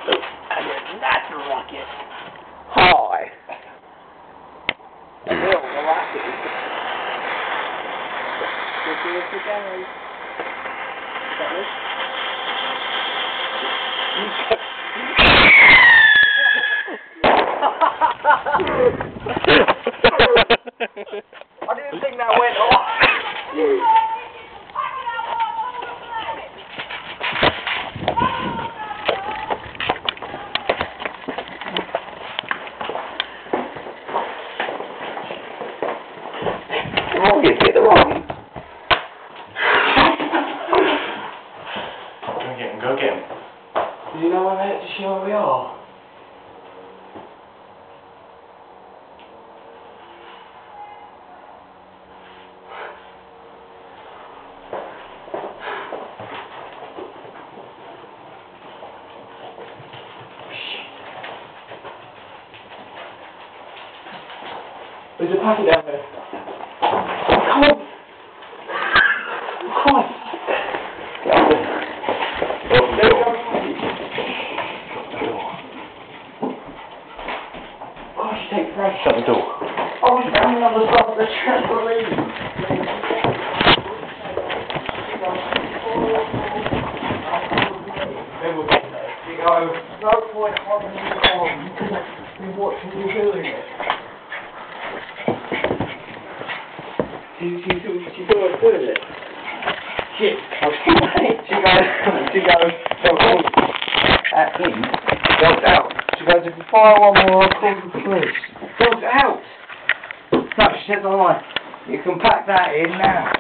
And that's a rocket. Hi. Bill, the rocket is good to go. Got this? I didn't think that went off. Hit the rocket. Go get him. Do you know where we have to show where we are? There's a packet down there. Come on! Christ! Gosh, you take breath. Shut the door. Oh, it's coming on the top of the trampoline. You go, no point holding you on because we're watching you doing it. She thought I was doing it. Shit. She goes, at me, dog's out. She goes, if you fire one more, I'll call the police. Dog's out. No, she says, alright, you can pack that in now.